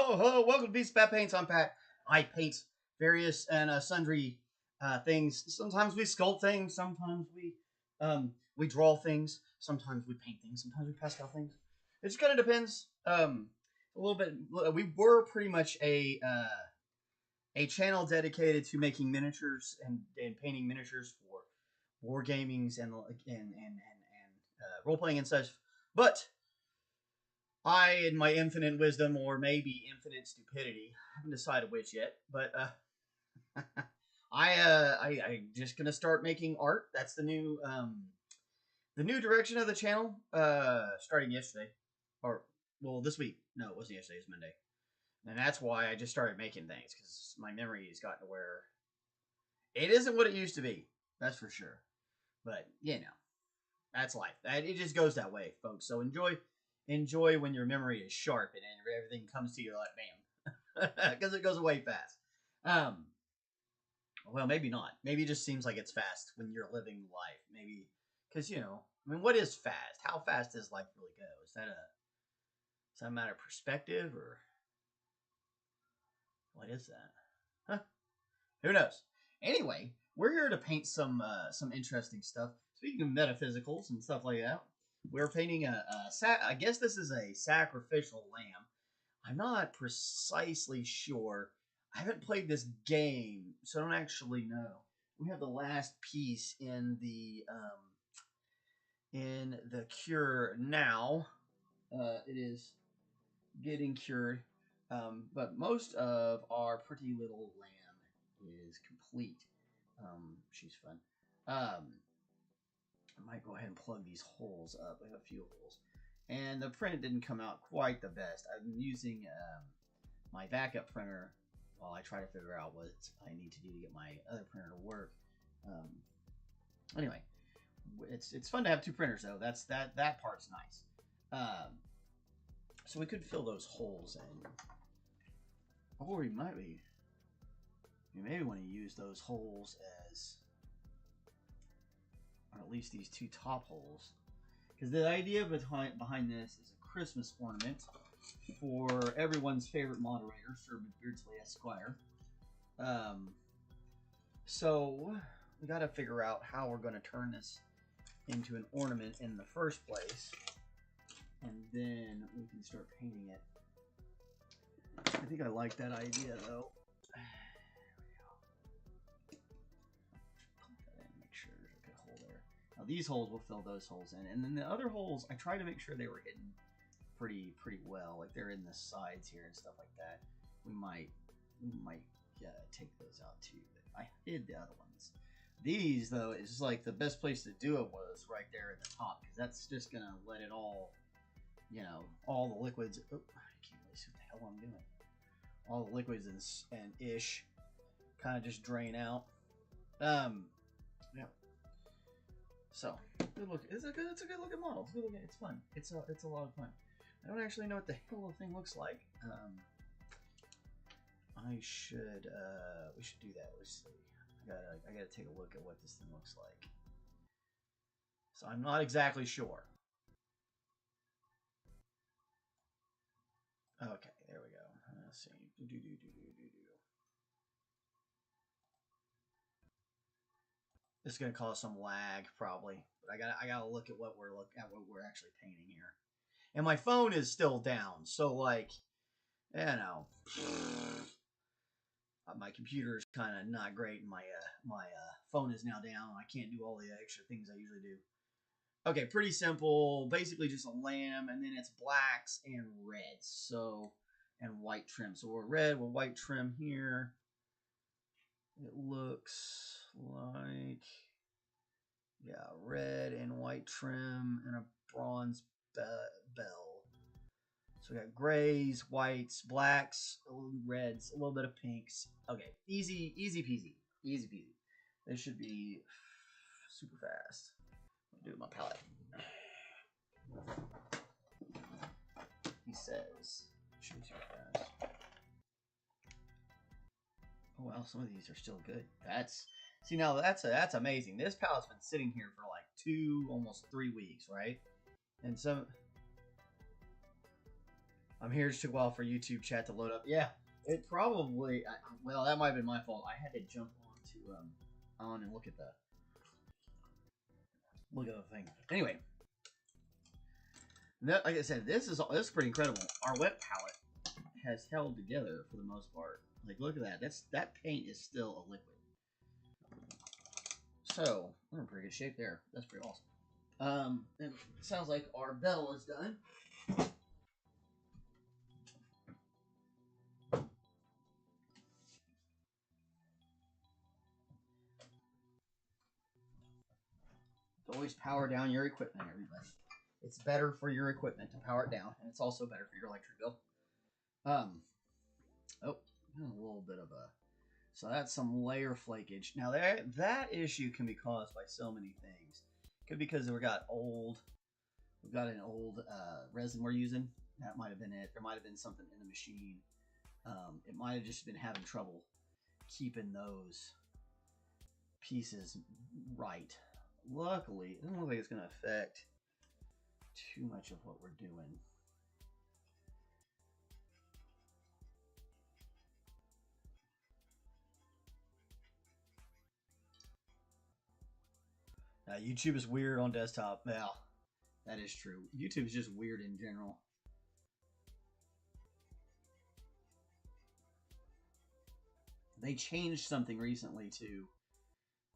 Ho ho! Welcome to Beast Pat Paints. I'm Pat. I paint various and sundry things. Sometimes we sculpt things. Sometimes we draw things. Sometimes we paint things. Sometimes we pastel things. It just kind of depends. A little bit. We were pretty much a channel dedicated to making miniatures and painting miniatures for war gamings and role playing and such. But I, in my infinite wisdom, or maybe infinite stupidity, haven't decided which yet, but I'm just gonna start making art. That's the new direction of the channel. Starting yesterday, or well, this week. No, it wasn't yesterday. It was Monday, and that's why I just started making things because my memory has gotten to where it isn't what it used to be. That's for sure. But you know, that's life. It just goes that way, folks. So enjoy when your memory is sharp and everything comes to you like bam, because it goes away fast. Well, maybe not. Maybe it just seems like it's fast when you're living life. Maybe because I mean, what is fast? How fast does life really go? Is that a matter of perspective or what is that? Huh? Who knows? Anyway, we're here to paint some interesting stuff. Speaking of metaphysicals and stuff like that, we're painting I guess this is a sacrificial lamb. I'm not precisely sure. I haven't played this game, so I don't actually know. We have the last piece in the cure now. It is getting cured, but most of our pretty little lamb is complete. She's fun. I might go ahead and plug these holes up. I have a few holes. And the print didn't come out quite the best. I'm using my backup printer while I try to figure out what I need to do to get my other printer to work. Anyway, it's fun to have two printers though. That part's nice. So we could fill those holes in. Or we maybe want to use those holes as, or at least these two top holes, because the idea behind this is a Christmas ornament for everyone's favorite moderator, Sir McBeardsly Esq. So we got to figure out how we're going to turn this into an ornament in the first place, and then we can start painting it. I think I like that idea though. Now these holes will fill those holes in, and then the other holes I try to make sure they were hidden pretty well, like they're in the sides here and stuff like that. We might take those out too, but I hid the other ones. These though is just like the best place to do it was right there at the top, because that's just gonna let it all, all the liquids. Oh, I can't really see what the hell I'm doing. All the liquids and ish kind of just drain out. Yeah. So, good look. It's a good looking model. It's good looking. It's fun. It's a lot of fun. I don't actually know what the hell the thing looks like. We should do that. Let's see. I gotta take a look at what this thing looks like. So I'm not exactly sure. Okay, there we go. Let's see. This is gonna cause some lag probably, but I gotta look at what we're actually painting here. And my phone is still down, so like, my computer is kind of not great, and my phone is now down. I can't do all the extra things I usually do. Okay, pretty simple. Basically just a lamb, and then it's blacks and reds, so, and white trim. So we're red with white trim here. It looks like, yeah, red and white trim and a bronze bell. So we got grays, whites, blacks, reds, a little bit of pinks. Okay, easy peasy. Easy peasy. This should be super fast. I'll do it with my palette. He says it should be super fast. Oh wow, some of these are still good. See, now that's amazing. This palette's been sitting here for like almost 3 weeks, right? And some I'm here. It took a while for YouTube chat to load up. Yeah, it probably. Well, that might have been my fault. I had to jump on and look at the thing. Anyway, like I said, this is pretty incredible. Our wet palette has held together for the most part. Like, look at that. That paint is still a liquid. So we're in pretty good shape there. That's pretty awesome. It sounds like our bell is done. Always power down your equipment, everybody. It's better for your equipment to power it down, and it's also better for your electric bill. Oh, a little bit of a. So that's some layer flakage. Now that issue can be caused by so many things. Could be because we've got an old resin we're using. That might have been it. There might have been something in the machine. It might have just been having trouble keeping those pieces right. Luckily, it doesn't look like it's going to affect too much of what we're doing. YouTube is weird on desktop. Well, that is true. YouTube is just weird in general. They changed something recently too,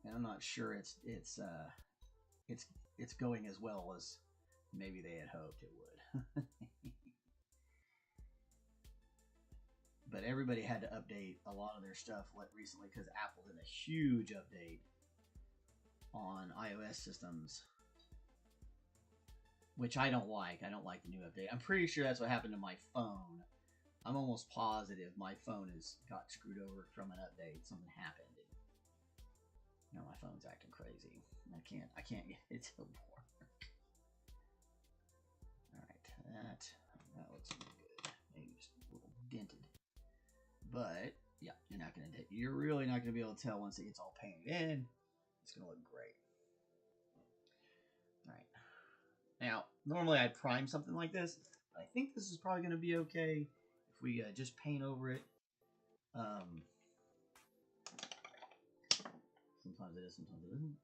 and I'm not sure it's going as well as maybe they had hoped it would. But everybody had to update a lot of their stuff recently because Apple did a huge update on iOS systems, which I don't like. I don't like the new update. I'm pretty sure that's what happened to my phone. I'm almost positive my phone got screwed over from an update. Something happened. Now my phone's acting crazy. I can't get it to work. Alright, that looks good. Maybe just a little dented. But yeah, you're really not gonna be able to tell once it gets all painted in. It's gonna look great. Alright. Now, normally I'd prime something like this. I think this is probably gonna be okay if we just paint over it. Sometimes it is, sometimes it isn't.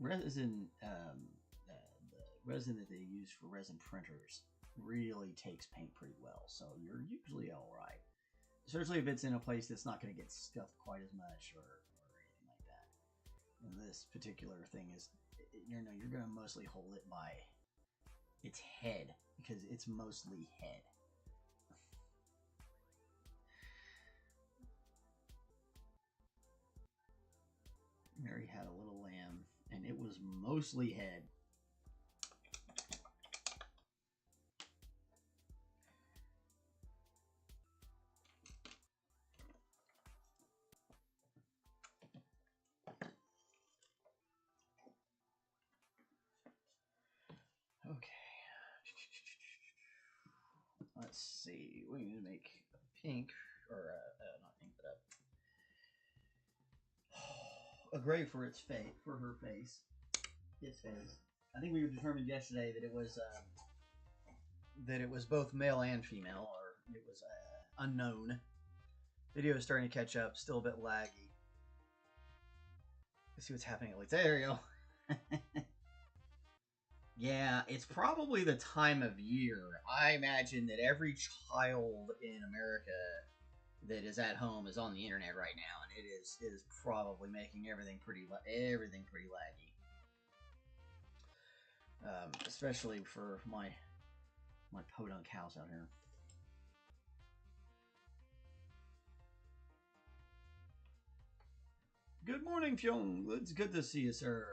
Resin, the resin that they use for resin printers really takes paint pretty well, so you're usually all right. Especially if it's in a place that's not going to get scuffed quite as much or anything like that. And this particular thing is, you're going to mostly hold it by its head because it's mostly head. Mary had a little lamb, and it was mostly head. Okay. Let's see. We need to make a pink, or not pink, but a gray for its face, for her face, his face. I think we determined yesterday that it was both male and female, or it was unknown. Video is starting to catch up, still a bit laggy. Let's see what's happening at least. There you go. Yeah, it's probably the time of year. I imagine that every child in America that is at home is on the internet right now, and it is probably making everything pretty laggy. Especially for my podunk house out here. Good morning, Fyong. It's good to see you, sir.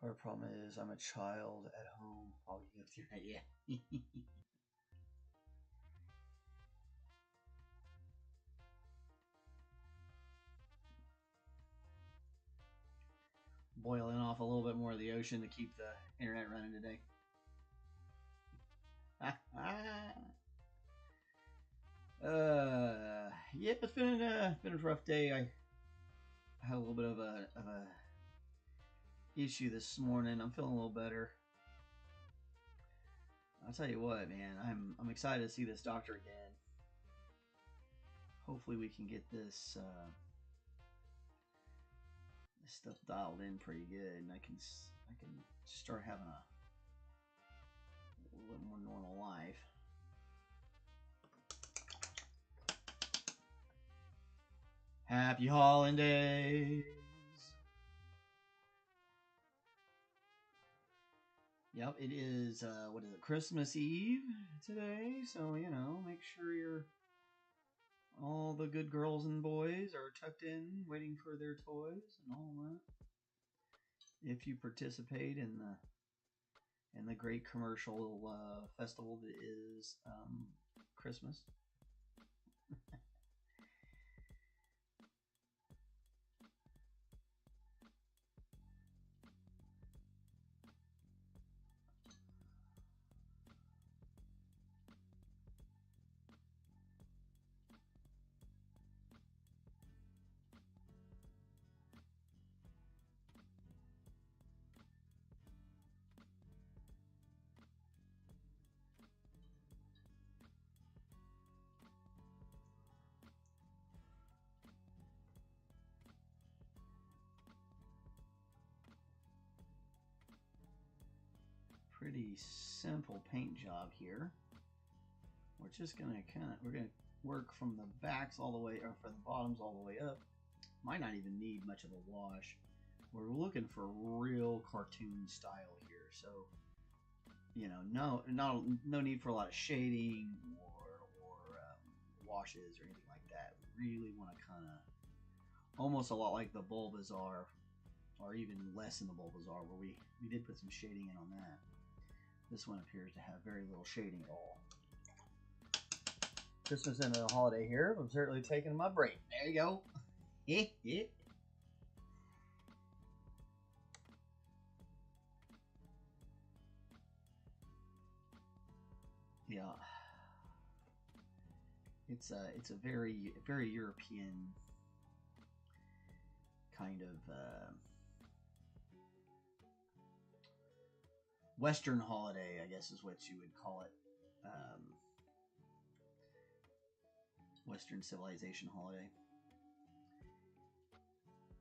Our problem is I'm a child at home. I'll give you yeah. boiling off a little bit more of the ocean to keep the internet running today. Yeah, it's been a rough day. I had a little bit of a issue this morning. I'm feeling a little better. I'll tell you what, man. I'm excited to see this doctor again. Hopefully, we can get this this stuff dialed in pretty good, and I can start having a little more normal life. Happy holidays. Yep, it is, what is it, Christmas Eve today, so, you know, make sure all the good girls and boys are tucked in, waiting for their toys and all that. If you participate in the great commercial festival that is Christmas. Pretty simple paint job here. We're just gonna we're gonna work from the backs all the way, or from the bottoms all the way up. Might not even need much of a wash. We're looking for real cartoon style here, so you know, no need for a lot of shading or washes or anything like that. We really want to kind of almost a lot like the Bulbasaur, or even less than the Bulbasaur, where we did put some shading in on that. This one appears to have very little shading at all. Christmas into the holiday here. I'm certainly taking my break. There you go. Yeah. It's a very European kind of Western holiday, I guess is what you would call it. Western civilization holiday.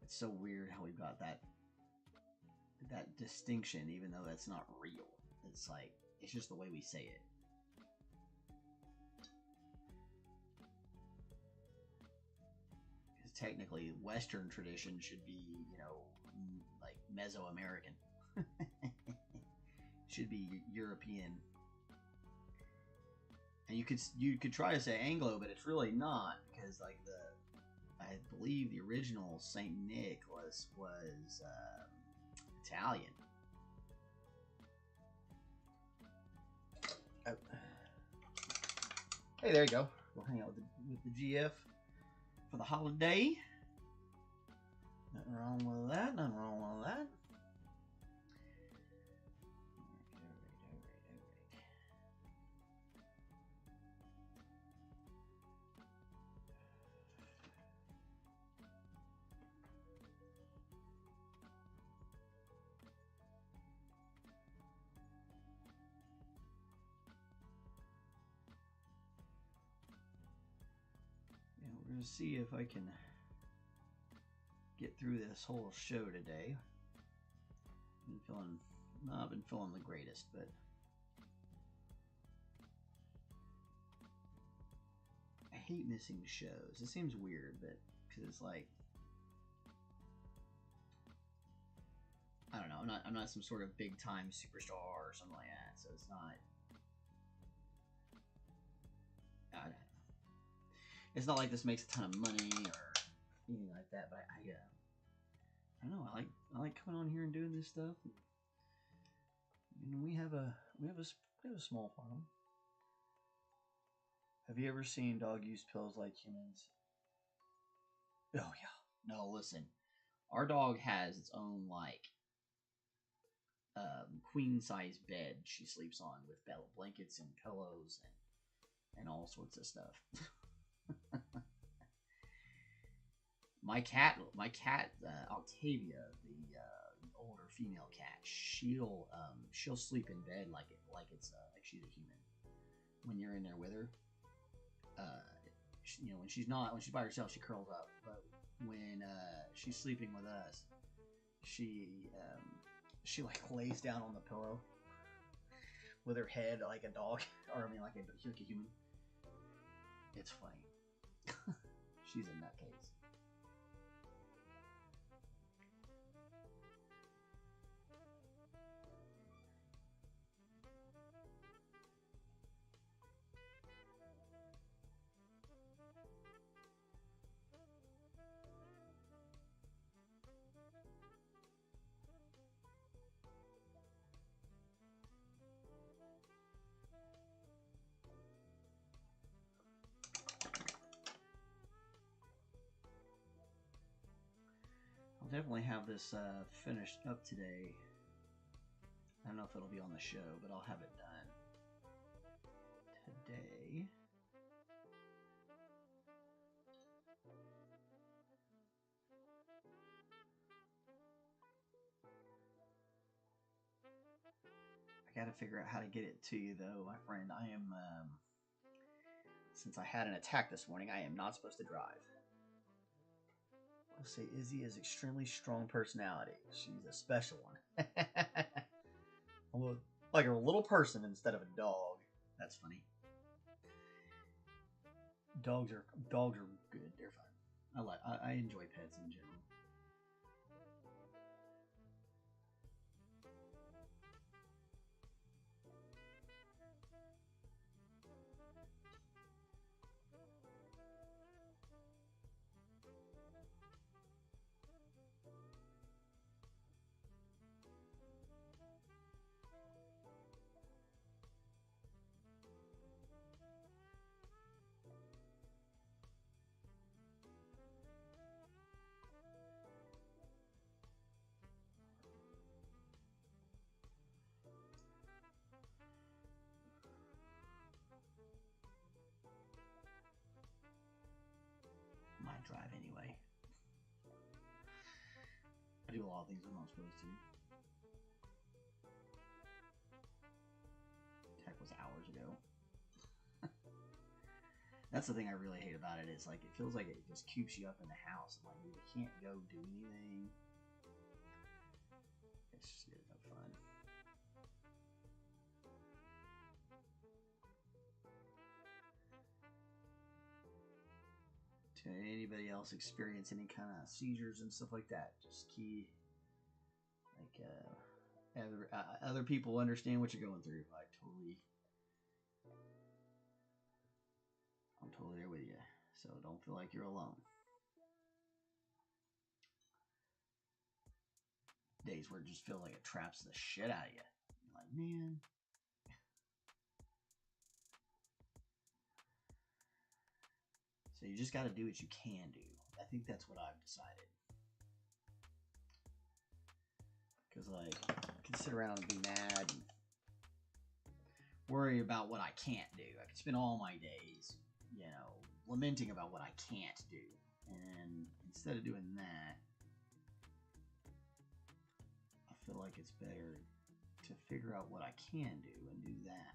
It's so weird how we've got that distinction, even though that's not real. It's like, it's just the way we say it. Because technically, Western tradition should be, you know, like Mesoamerican. Should be European. And you could try to say Anglo, but it's really not, because like I believe the original Saint Nick was Italian. Oh. Hey, there you go. We'll hang out with the GF for the holiday. Nothing wrong with that. Nothing wrong with that. We're going to see if I can get through this whole show today. I've been feeling the greatest, but I hate missing shows. It seems weird, but because it's like, I don't know. I'm not some sort of big time superstar or something like that, so it's not. It's not like this makes a ton of money or anything like that, but I don't know. I like coming on here and doing this stuff. And we have a small farm. Have you ever seen dog use pills like humans? Oh yeah. No, listen. Our dog has its own like queen size bed she sleeps on with blankets and pillows and all sorts of stuff. my cat Octavia, the older female cat, she'll sleep in bed like it's like she's a human. When you're in there with her, when she's by herself, she curls up. But when she's sleeping with us, she like lays down on the pillow with her head like a dog, or I mean like a human. It's funny. She's a nutcase. I'll definitely have this finished up today. I don't know if it'll be on the show, but I'll have it done today. I gotta figure out how to get it to you, though, my friend. I am, since I had an attack this morning, I am not supposed to drive. I'll say Izzy is extremely strong personality. She's a special one. Like a little person instead of a dog. That's funny. Dogs are good. They're fun. I enjoy pets in general. Might drive anyway. I do a lot of things I'm not supposed to. Tech was hours ago. That's the thing I really hate about it. Is like it feels like it just keeps you up in the house. Like you can't go do anything. It's just no fun. To anybody else experience any kind of seizures and stuff like that, just key like other people understand what you're going through. I'm totally there with you, so don't feel like you're alone. Days where it just feels like it traps the shit out of you. You're like, man. So you just got to do what you can do. I think that's what I've decided. Because like, I can sit around and be mad and worry about what I can't do. I could spend all my days, lamenting about what I can't do. And instead of doing that, I feel like it's better to figure out what I can do and do that.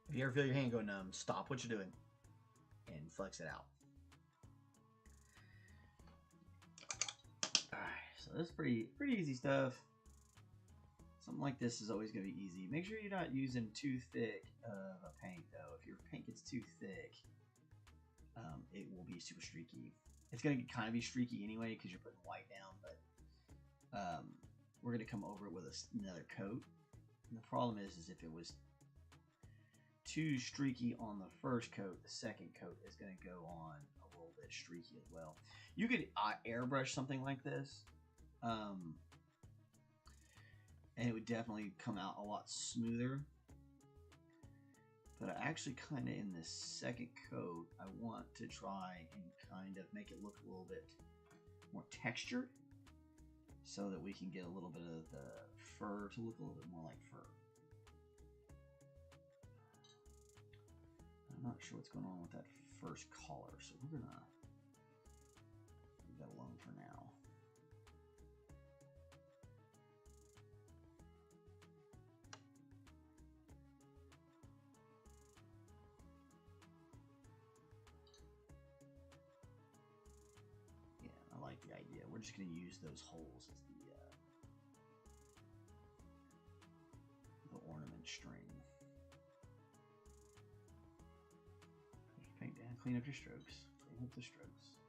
If you ever feel your hand go numb, stop what you're doing and flex it out. Alright, so this is pretty easy stuff. Something like this is always going to be easy. Make sure you're not using too thick of a paint, though. If your paint gets too thick, it will be super streaky. It's going to kind of be streaky anyway because you're putting white down, but we're going to come over it with another coat. And the problem is if it was too streaky on the first coat, the second coat is going to go on a little bit streaky as well. You could airbrush something like this, and it would definitely come out a lot smoother. But I actually kind of, in this second coat, I want to try and kind of make it look a little bit more textured so that we can get a little bit of the fur to look a little bit more like fur. I'm not sure what's going on with that first collar, so we're gonna leave that alone for now. Yeah, I like the idea. We're just gonna use those holes as the ornament string. Paint down, clean up your strokes. Clean up the strokes.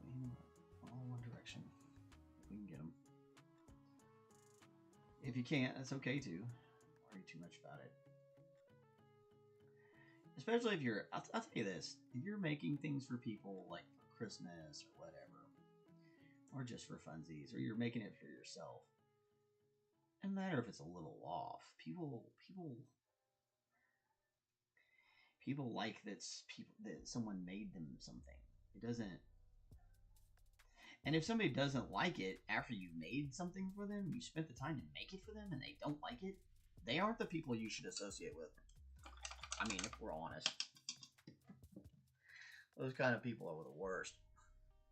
Clean them up all one direction. If we can get them. If you can't, that's okay too. Don't worry too much about it. Especially if you're, I'll tell you this, if you're making things for people like for Christmas or whatever, or just for funsies, or you're making it for yourself, no matter if it's a little off, people like that someone made them something. It doesn't, and if somebody doesn't like it after you made something for them, you spent the time to make it for them, and they don't like it, they aren't the people you should associate with. I mean, if we're honest, those kind of people are the worst,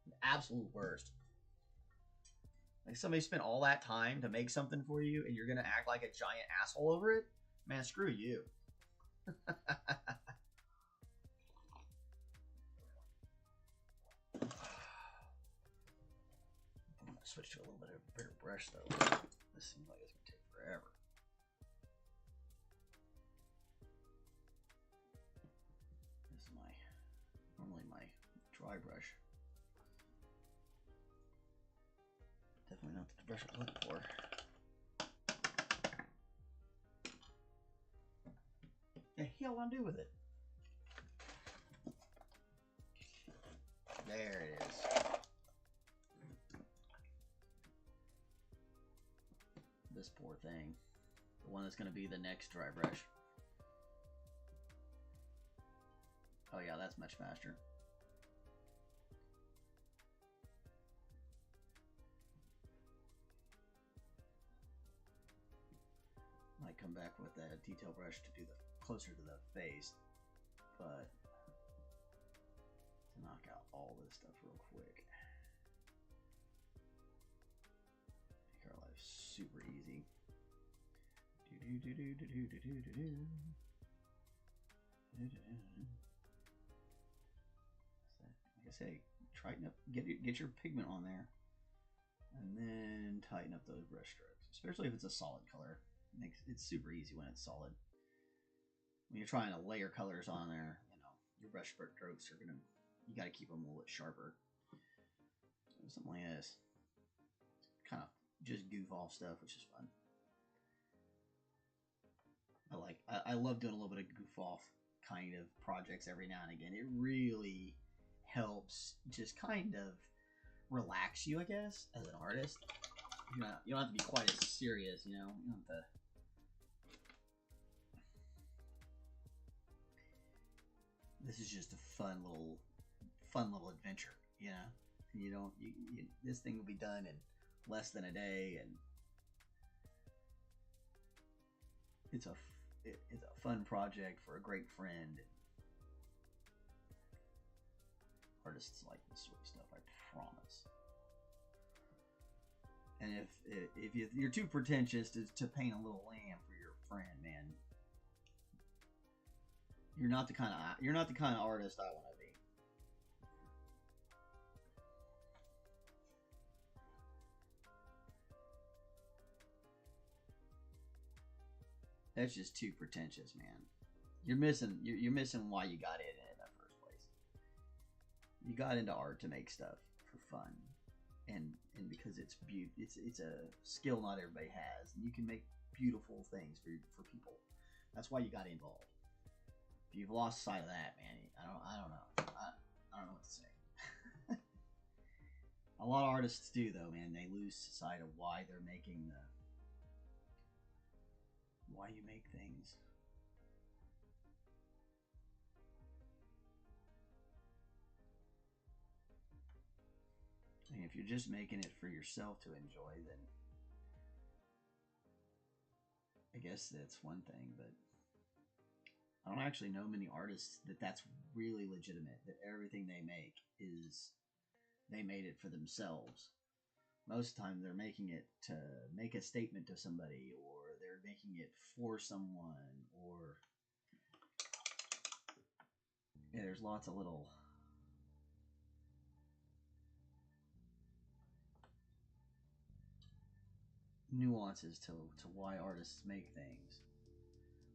the absolute worst. Like somebody spent all that time to make something for you and you're going to act like a giant asshole over it? Man, screw you. I'm going to switch to a little bit of a bigger brush though. This seems like it's going to take forever. This is normally my dry brush. Definitely not the brush I'm looking for. The hell I do with it? There it is. This poor thing. The one that's going to be the next dry brush. Oh yeah, that's much faster. Might come back with a detail brush to do the closer to the face, but to knock out all this stuff real quick. Make our life super easy. Like I say, tighten up, get your pigment on there, and then tighten up those brush strokes, especially if it's a solid color. It's super easy when it's solid. When you're trying to layer colors on there, you know, your brush strokes are gonna, you got to keep them a little bit sharper. So something like this, kind of just goof off stuff, which is fun. I love doing a little bit of goof off kind of projects every now and again. It really helps just kind of relax you, I guess, as an artist. You don't have to be quite as serious, you know. You don't have to. This is just a fun little adventure, you know. And this thing will be done in less than a day, and it's a fun project for a great friend. Artists like this sort of stuff, I promise. And if you're too pretentious to paint a little lamb for your friend, man, you're not the kind of artist I want to be. That's just too pretentious, man. You're missing why you got in the first place. You got into art to make stuff for fun, and because it's it's a skill not everybody has, and you can make beautiful things for people. That's why you got involved. If you've lost sight of that, man, I don't know. I don't know what to say. A lot of artists do, though, man. They lose sight of why they're making why you make things. And if you're just making it for yourself to enjoy, then I guess that's one thing, but I don't actually know many artists that's really legitimate, that everything they make is they made it for themselves. Most of the time they're making it to make a statement to somebody, or they're making it for someone, or yeah, there's lots of little nuances to why artists make things.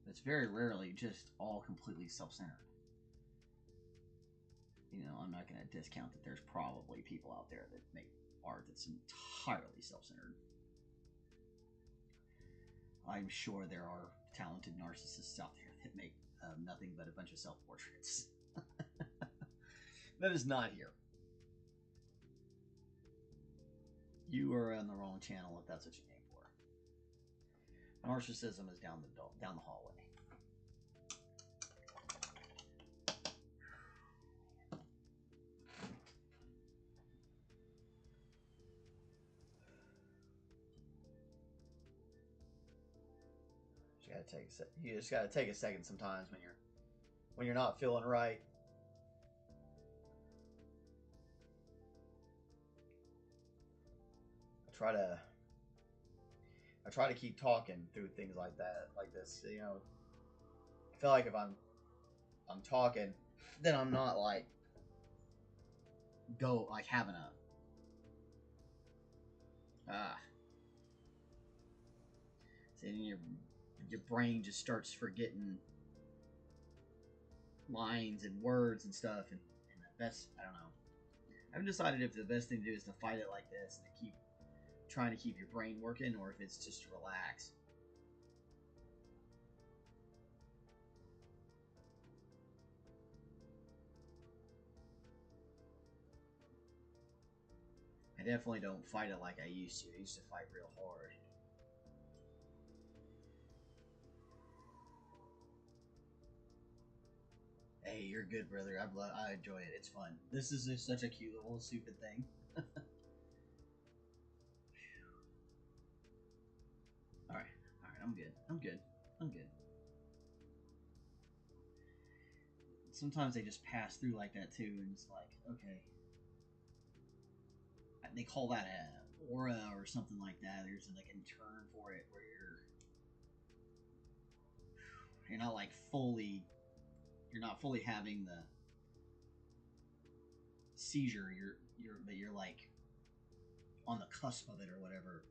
It's very rarely just all completely self-centered. You know, I'm not going to discount that there's probably people out there that make art that's entirely self-centered. I'm sure there are talented narcissists out there that make nothing but a bunch of self-portraits. That is not here. You are on the wrong channel if that's what you came for. Narcissism is down the hallway. You just gotta take a second sometimes when you're not feeling right. I try to keep talking through things like that, like this. You know, I feel like if I'm talking, then I'm not like having a then your brain just starts forgetting lines and words and stuff, and the best, I don't know. I haven't decided if the best thing to do is to fight it like this and to keep trying to keep your brain working, or if it's just to relax. I definitely don't fight it like I used to. I used to fight real hard. Hey, you're good, brother. I enjoy it. It's fun. This is just such a cute little stupid thing. Alright, I'm good. Sometimes they just pass through like that too, and it's like, okay. They call that a aura or something like that. There's like a term for it where you're not like fully having the seizure. But you're like on the cusp of it or whatever.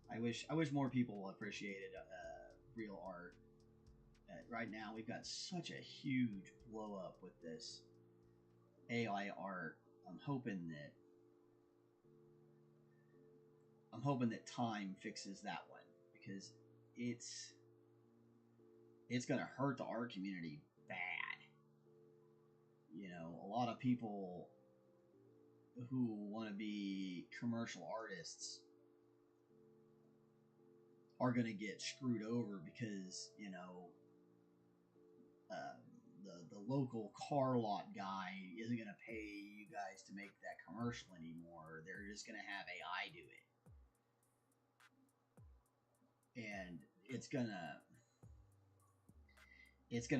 I wish more people appreciated real art. Right now, we've got such a huge blow up with this AI art. I'm hoping that time fixes that one, because it's gonna hurt the art community bad. You know, a lot of people who want to be commercial artists are going to get screwed over because, you know, the local car lot guy isn't going to pay you guys to make that commercial anymore. They're just going to have AI do it. And it's going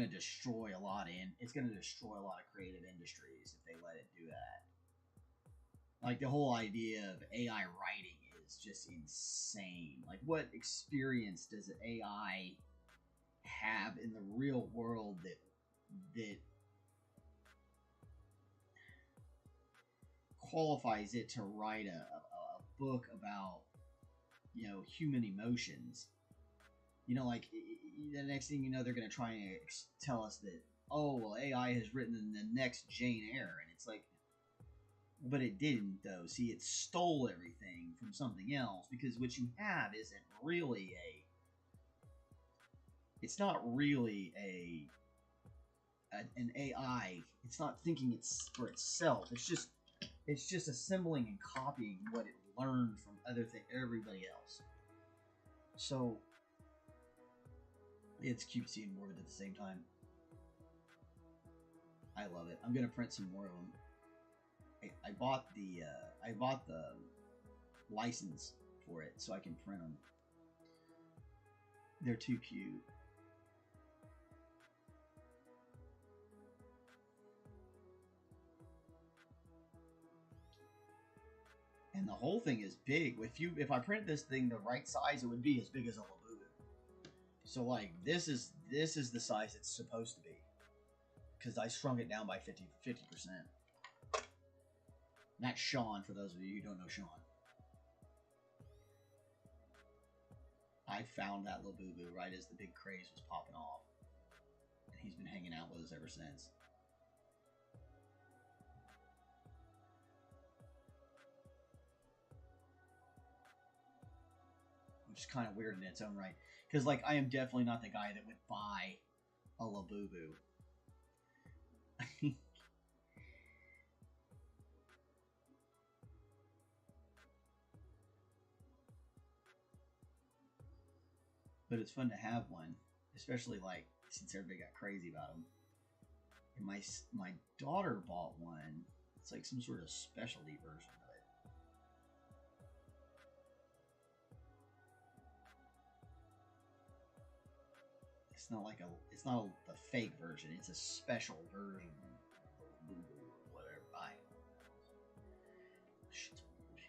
to destroy a lot of creative industries if they let it do that. Like, the whole idea of AI writing is just insane. Like, what experience does an AI have in the real world that qualifies it to write a book about, you know, human emotions. You know, like the next thing you know, they're going to try and tell us that, oh, well, AI has written the next Jane Eyre, and it's like, but it didn't, though. See, it stole everything from something else, because what you have isn't really it's not really an AI. It's not thinking it's for itself. It's just assembling and copying what it learned from everybody else. So it's cutesy and morbid at the same time. I love it. I'm gonna print some more of them. I bought the license for it so I can print them. They're too cute. And the whole thing is big. If I print this thing the right size, it would be as big as a Labubu. So like this is the size it's supposed to be, because I shrunk it down by 50%. That's Sean, for those of you who don't know Sean. I found that Labubu right as the big craze was popping off, and he's been hanging out with us ever since. Which is kind of weird in its own right, because like I am definitely not the guy that would buy a Labubu. But it's fun to have one, especially like since everybody got crazy about them. And my daughter bought one. It's like some sort of specialty version of it. It's not the fake version. It's a special version. Whatever. Shit's weird.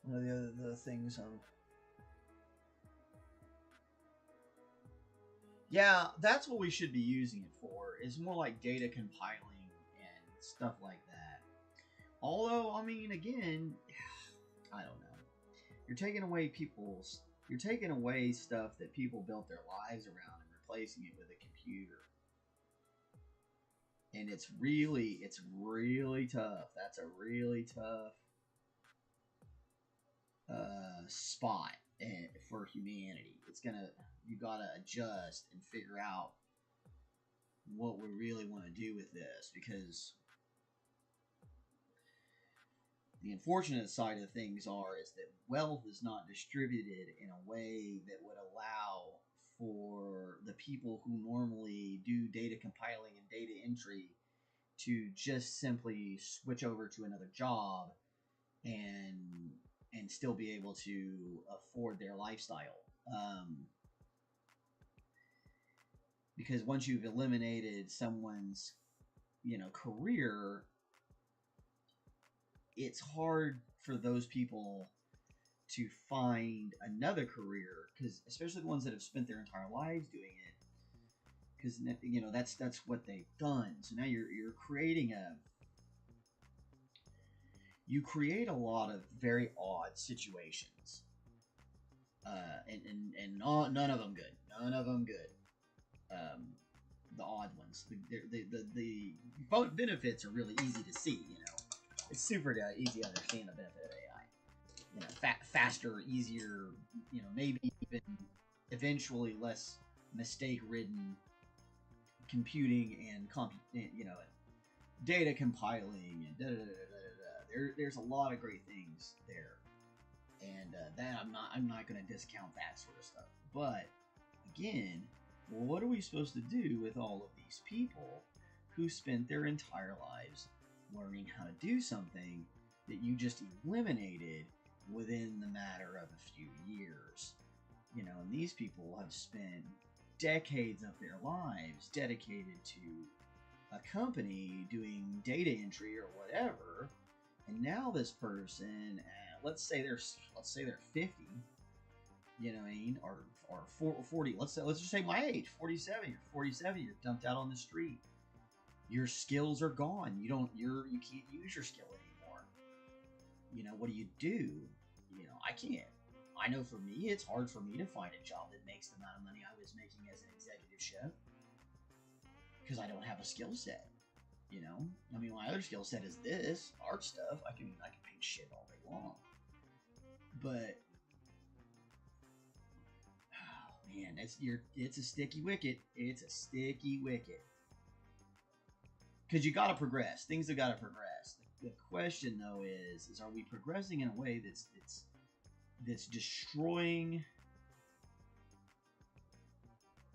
One of the other things yeah, that's what we should be using it for. Is more like data compiling and stuff like that. Although, I mean, again, I don't know. You're taking away stuff that people built their lives around and replacing it with a computer. And it's really tough. That's a really tough spot for humanity. You gotta adjust and figure out what we really want to do with this, because the unfortunate side of things is that wealth is not distributed in a way that would allow for the people who normally do data compiling and data entry to just simply switch over to another job and still be able to afford their lifestyle. Because once you've eliminated someone's, career, it's hard for those people to find another career, because especially the ones that have spent their entire lives doing it, because that's what they've done. So now you're creating you create a lot of very odd situations, and none of them good. The odd ones. The benefits are really easy to see. It's super easy to understand the benefit of AI. Faster, easier. Maybe even eventually less mistake-ridden computing and data compiling and There's a lot of great things there, and that I'm not going to discount that sort of stuff. But again, well, what are we supposed to do with all of these people who spent their entire lives learning how to do something that you just eliminated within the matter of a few years? You know, and these people have spent decades of their lives dedicated to a company doing data entry or whatever, and now this person, let's say they're 50, you know what I mean, or 40. Let's just say my age, 47. You're 47. You're dumped out on the street. Your skills are gone. You can't use your skill anymore. You know, what do? You know, I can't. I know for me, it's hard for me to find a job that makes the amount of money I was making as an executive chef because I don't have a skill set. You know, I mean, my other skill set is this art stuff. I can paint shit all day long, but oh man, it's a sticky wicket. It's a sticky wicket because you got to progress. Things have got to progress. The question though is are we progressing in a way that's destroying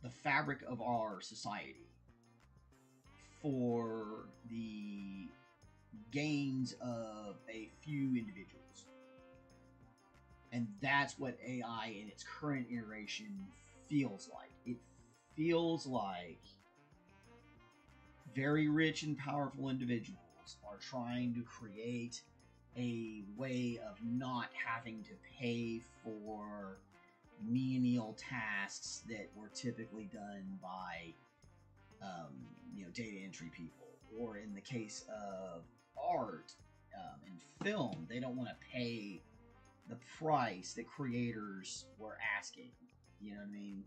the fabric of our society for the gains of a few individuals? And that's what AI in its current iteration feels like. It feels like very rich and powerful individuals are trying to create a way of not having to pay for menial tasks that were typically done by data entry people, or in the case of art and film, they don't want to pay the price that creators were asking. You know what I mean?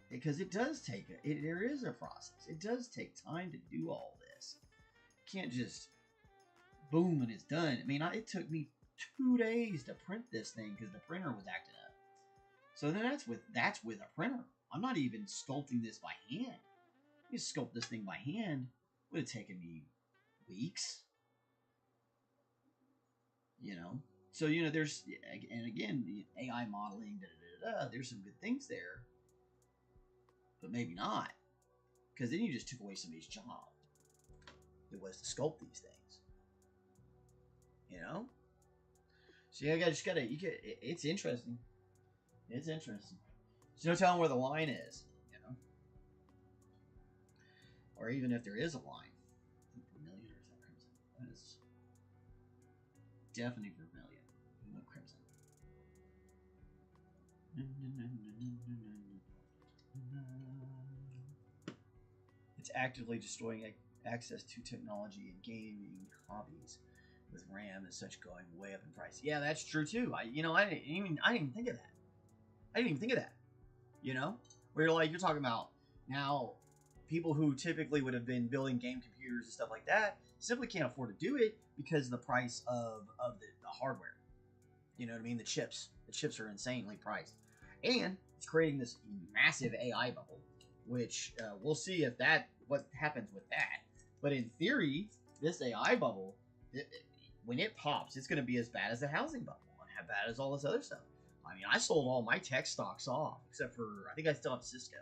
Because it does take there is a process. It does take time to do all this. You can't just boom and it's done. I mean, it took me 2 days to print this thing because the printer was acting up. So then that's with a printer. I'm not even sculpting this by hand. You sculpt this thing by hand, would have taken me weeks. You know, so there's, and again, the AI modeling, there's some good things there, but maybe not, because then you just took away somebody's job. It was to sculpt these things. You know, so it's interesting. It's interesting. There's no telling where the line is. Or even if there is a line. Vermilion, or is that crimson? That is definitely vermilion. No crimson. It's actively destroying access to technology and gaming hobbies, with RAM and such going way up in price. Yeah, that's true too. I didn't even think of that. I didn't even think of that. You know, where you're talking about now. People who typically would have been building game computers and stuff like that simply can't afford to do it because of the price of the hardware. You know what I mean? The chips are insanely priced, and it's creating this massive AI bubble, which we'll see what happens with that. But in theory, this AI bubble, when it pops, it's going to be as bad as the housing bubble and as bad as all this other stuff. I mean, I sold all my tech stocks off except for, I think I still have Cisco.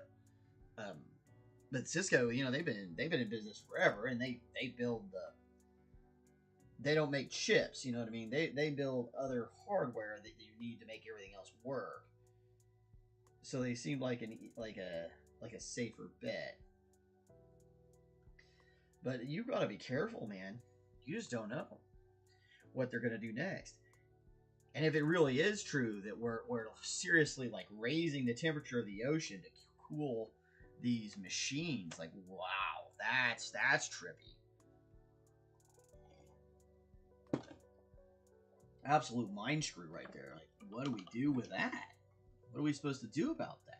But Cisco, they've been in business forever, and they build they don't make chips, you know what I mean? They build other hardware that you need to make everything else work. So they seem like a safer bet. But you got to be careful, man. You just don't know what they're going to do next. And if it really is true that we're seriously raising the temperature of the ocean to cool these machines, wow, that's trippy. Absolute mind screw right there. What do we do with that? What are we supposed to do about that?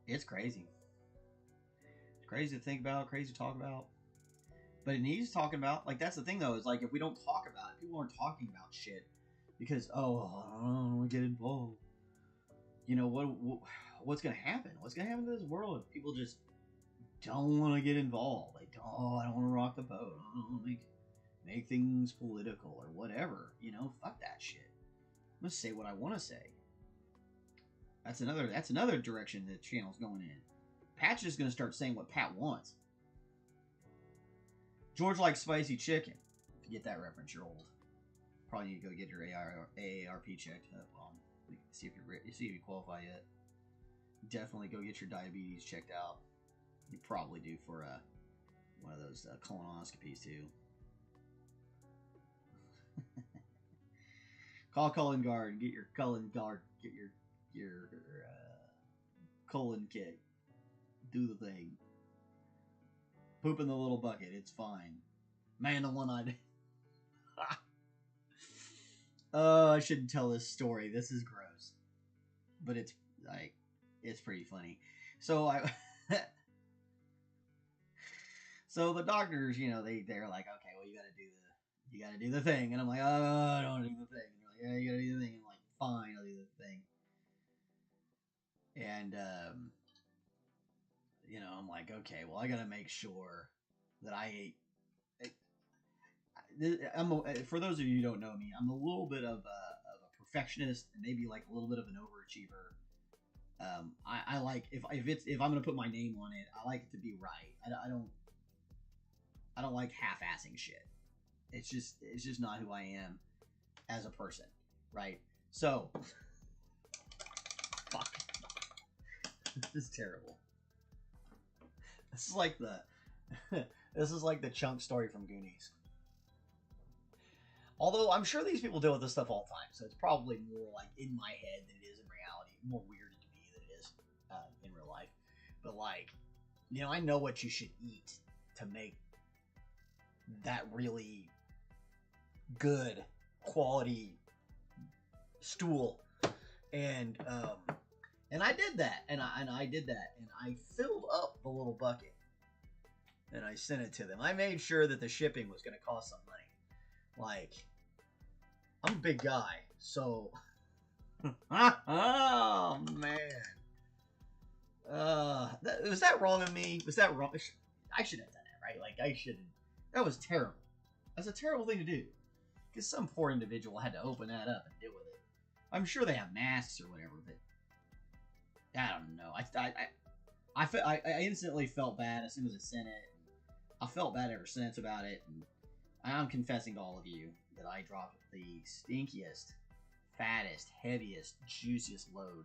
It's crazy. It's crazy to think about, crazy to talk about. But it needs talking about. That's the thing, though, is if we don't talk about it, people aren't talking about shit because, I don't want to get involved. you know what's gonna happen? What's gonna happen to this world if people just don't want to get involved? Like, oh, I don't want to rock the boat. I don't want to make things political or whatever. You know, fuck that shit. I'm gonna say what I want to say. That's another direction the channel's going in. Pat's just gonna start saying what Pat wants. George likes spicy chicken. If you get that reference, you're old. Probably need to go get your AARP checked up on. See if you qualify yet. Definitely go get your diabetes checked out. You probably do for one of those colonoscopies too. Call Cullen Guard. Get your Cullen Guard. Get your colon kick. Do the thing. Poop in the little bucket. It's fine. Man, the one-eyed. I shouldn't tell this story. This is gross, but it's pretty funny. So so the doctors, you know, they're like, okay, well, you gotta do the thing, and I'm like, oh, I don't want to do the thing. And they're like, yeah, you gotta do the thing. And I'm like, fine, I'll do the thing. And you know, I'm like, okay, well, I gotta make sure that I for those of you who don't know me, I'm a little bit of a perfectionist, and maybe like a little bit of an overachiever. I like if I'm gonna put my name on it, I like it to be right. I don't like half-assing shit. It's just not who I am as a person, right? So, fuck, this is terrible. This is like the chunk story from Goonies. Although I'm sure these people deal with this stuff all the time, so it's probably more like in my head than it is in reality. More weird to me than it is in real life. But like, you know, I know what you should eat to make that really good quality stool, and I did that, and I did that, and I filled up the little bucket, and I sent it to them. I made sure that the shipping was going to cost some money. Like, I'm a big guy, so oh man, was that wrong of me? Was that wrong? I should have done that, right? Like, I shouldn't. That was terrible. That's a terrible thing to do, because some poor individual had to open that up and deal with it. I'm sure they have masks or whatever, but I don't know. I instantly felt bad as soon as I sent it. I felt bad ever since about it, and I'm confessing to all of you that I dropped the stinkiest, fattest, heaviest, juiciest load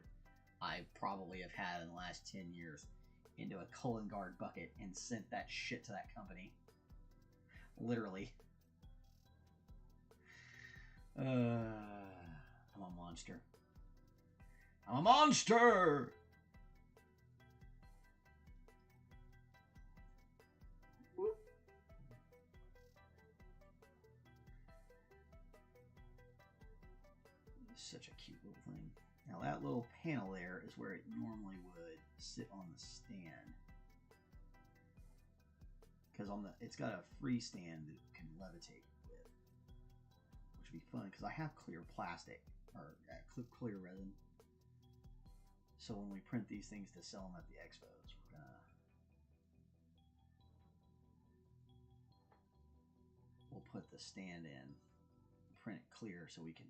I probably have had in the last 10 years into a Cullen Guard bucket and sent that shit to that company. Literally. I'm a monster. I'm a monster! Whoop. Such a cute little thing. Now that little panel there is where it normally would sit on the stand. Because it's got a freestand that it can levitate with, which would be fun because I have clear plastic or clear resin. So when we print these things to sell them at the expos, we'll put the stand in, print it clear so we can.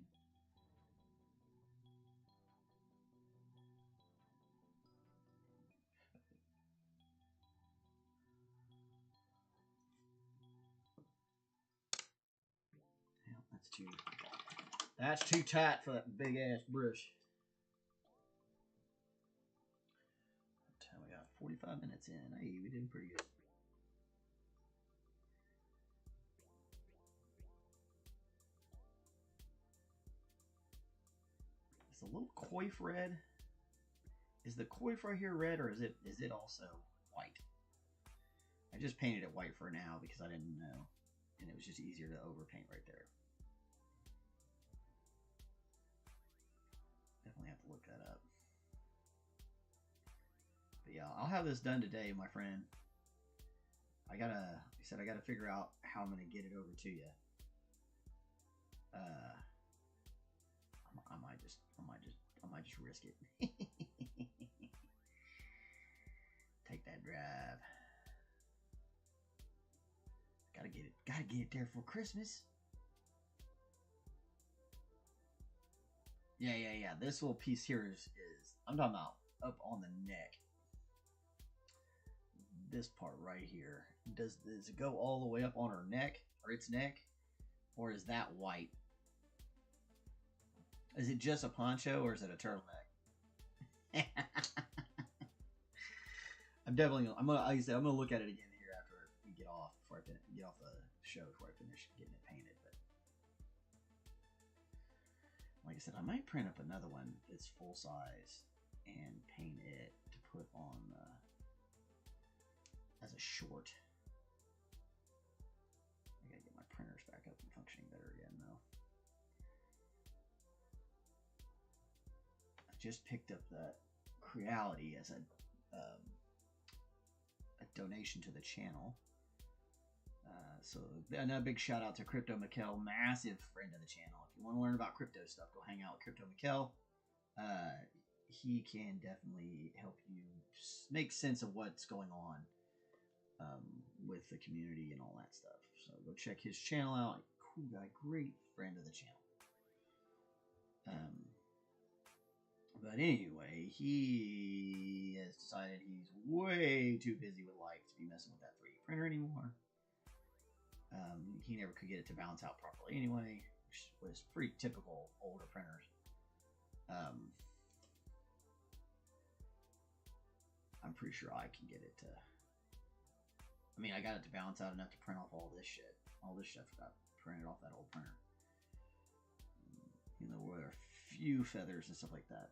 That's too tight for that big ass brush. We got 45 minutes in. Hey, we did pretty good. It's a little coif red. Is the coif right here red, or is it also white? I just painted it white for now because I didn't know, and it was just easier to overpaint right there. Definitely have to look that up. But yeah, I'll have this done today, my friend. I gotta figure out how I'm gonna get it over to you. I might just I might just risk it. Take that drive. Gotta get it there for Christmas. Yeah. This little piece here is I'm talking about up on the neck. This part right here. Does it go all the way up on her neck or its neck? Or is that white? Is it just a poncho or is it a turtleneck? I'm gonna like I said, I'm gonna look at it again here after we get off get off the show before I finish getting it painted. But like I said, I might print up another one that's full size and paint it to put on as a short. I gotta get my printers back up and functioning better again though. I just picked up that Creality as a donation to the channel. So another big shout out to Crypto Mikkel, massive friend of the channel. If you want to learn about crypto stuff, go hang out with Crypto Mikkel. He can definitely help you make sense of what's going on with the community and all that stuff. So go check his channel out. Cool guy, great friend of the channel. But anyway, he has decided he's way too busy with life to be messing with that 3D printer anymore. He never could get it to balance out properly anyway, which was pretty typical older printers. I'm pretty sure I can get it to... I mean, I got it to balance out enough to print off all this shit. All this stuff got printed off that old printer. You know, where there are a few feathers and stuff like that.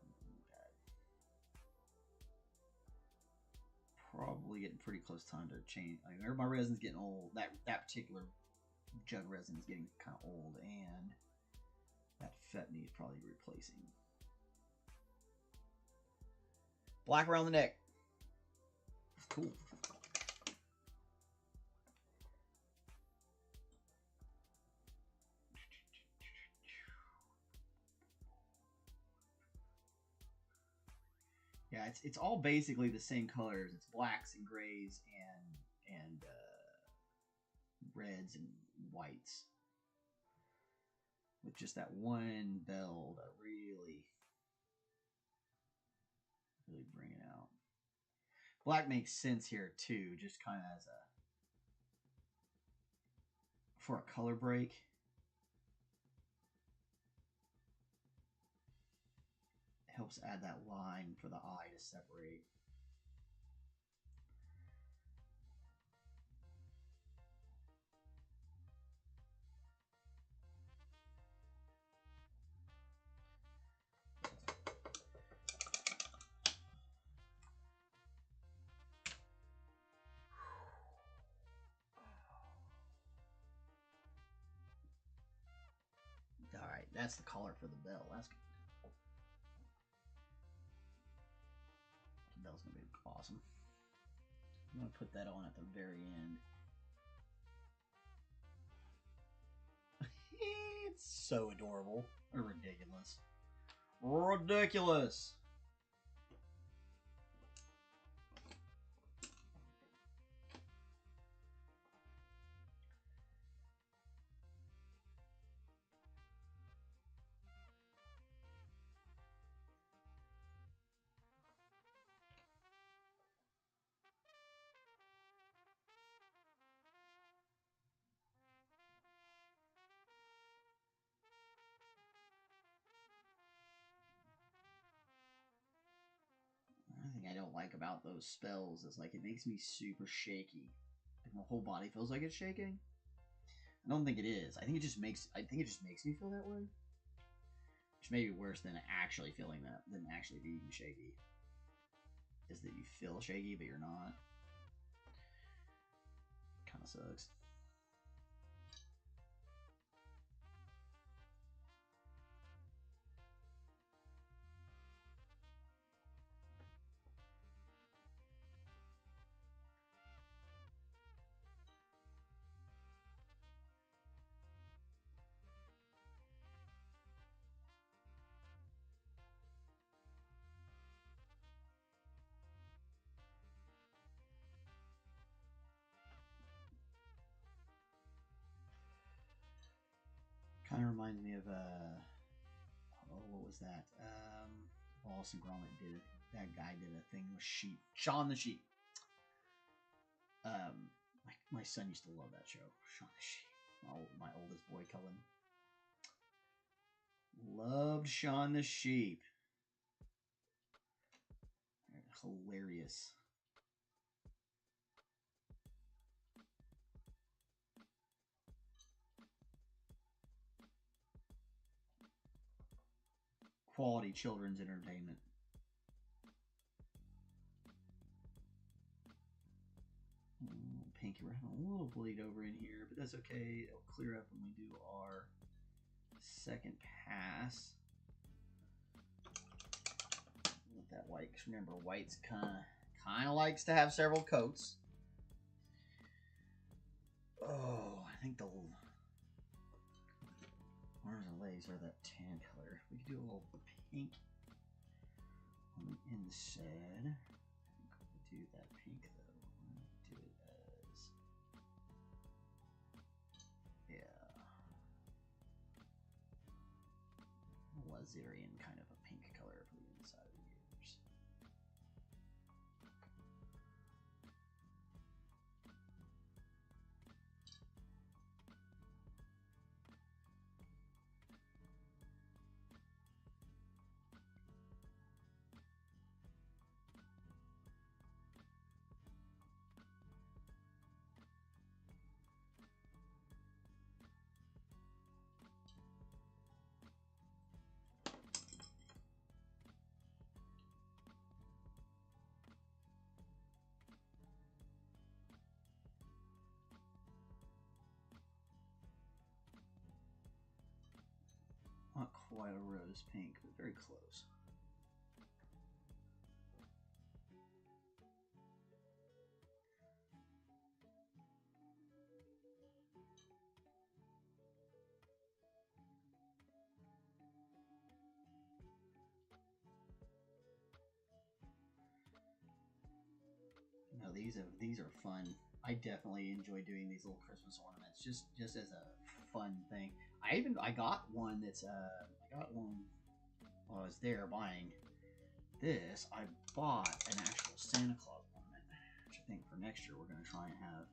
Probably getting pretty close time to change. I mean, my resin's getting old. That particular jug resin is getting kind of old, and that fet needs probably replacing. Black around the neck. Cool. Yeah, it's all basically the same colors. It's blacks and grays and reds and whites, with just that one bell to really bring it out. Black makes sense here too, just kind of as for a color break. Helps add that line for the eye to separate. All right, that's the color for the bell. That's good. The bell's gonna be awesome. I'm gonna put that on at the very end. It's so adorable. Ridiculous. Ridiculous. One thing I don't like about those spells is like it makes me super shaky. Like my whole body feels like it's shaking. I don't think it is. I think it just makes me feel that way. Which may be worse than actually feeling that, than actually being shaky. Is that you feel shaky but you're not. Kinda sucks. of reminds me of oh, what was that? Wallace and Gromit did it. That guy did a thing with sheep. Shaun the Sheep. My son used to love that show. Shaun the Sheep. My oldest boy, Cullen, loved Shaun the Sheep. Hilarious. Quality children's entertainment. Pinky, we're having a little bleed over in here, but that's okay. It'll clear up when we do our second pass. With that white, because remember, white's kind of likes to have several coats. Oh, I think the arms and legs are that tan color. We could do a little pink on the inside. I think we'll do that pink though. Do it as, yeah, Lazarian kind of a pink color for the inside of the ears. Not quite a rose pink, but very close. No, these are fun. I definitely enjoy doing these little Christmas ornaments, just as a fun thing. I got one that's I got one while I was there buying this. I bought an actual Santa Claus ornament, which I think for next year we're going to try and have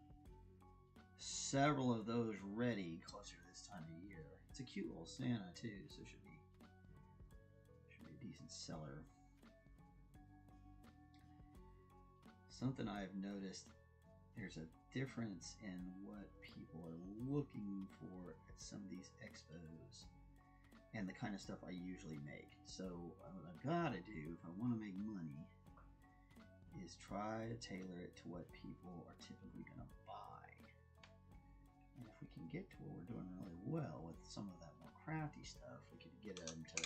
several of those ready closer to this time of year. It's a cute little Santa too, so it should be a decent seller. Something I've noticed, there's a difference in what people are looking for at some of these expos and the kind of stuff I usually make. So what I've got to do if I want to make money is try to tailor it to what people are typically going to buy. And if we can get to where we're doing really well with some of that more crafty stuff, we could get into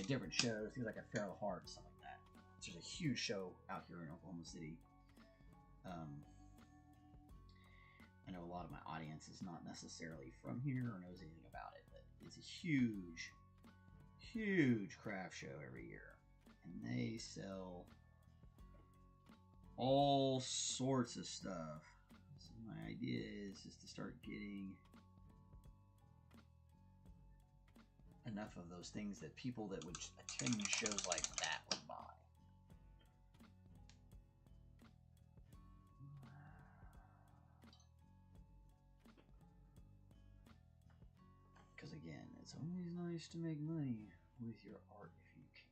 different shows, things like a Feral Heart, stuff like that. There's a huge show out here in Oklahoma City. I know a lot of my audience is not necessarily from here or knows anything about it, but it's a huge, huge craft show every year. And they sell all sorts of stuff. So my idea is to start getting enough of those things that people that would attend shows like that would buy. Because again, it's always nice to make money with your art if you can.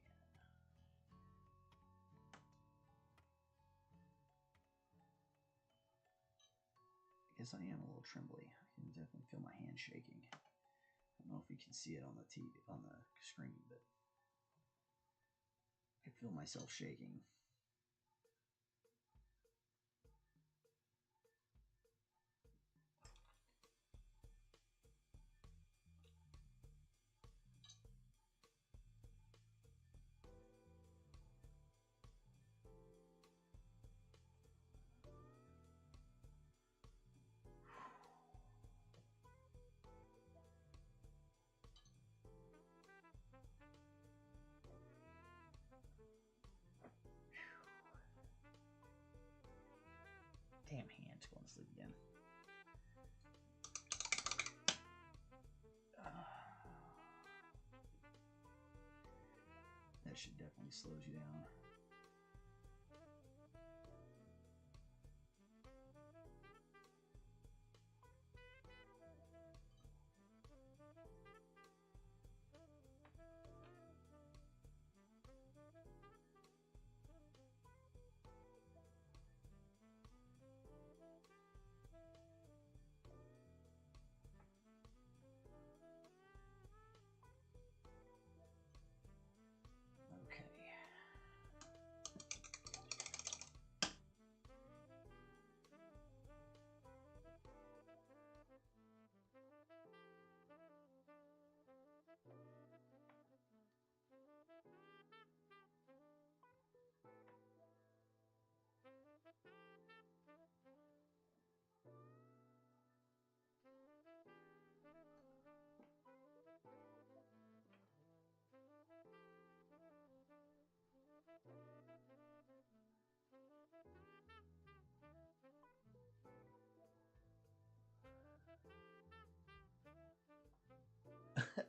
I guess I am a little trembly. I can definitely feel my hand shaking. I don't know if you can see it on the TV, on the screen, but I feel myself shaking. Damn hand's going to sleep again. should definitely slows you down.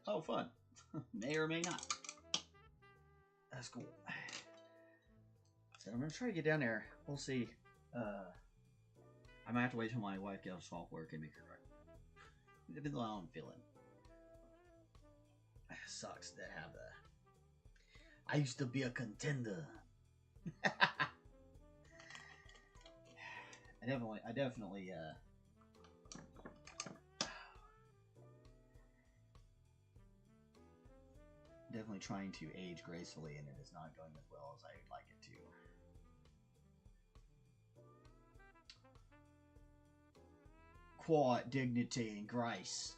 Oh, fun. May or may not. That's cool. So I'm going to try to get down there. We'll see. I might have to wait till my wife gets off work and make her right. It depends on how I'm feeling. It sucks to have the... I used to be a contender. I definitely definitely trying to age gracefully, and it is not going as well as I would like it to. Quiet, dignity, and grace.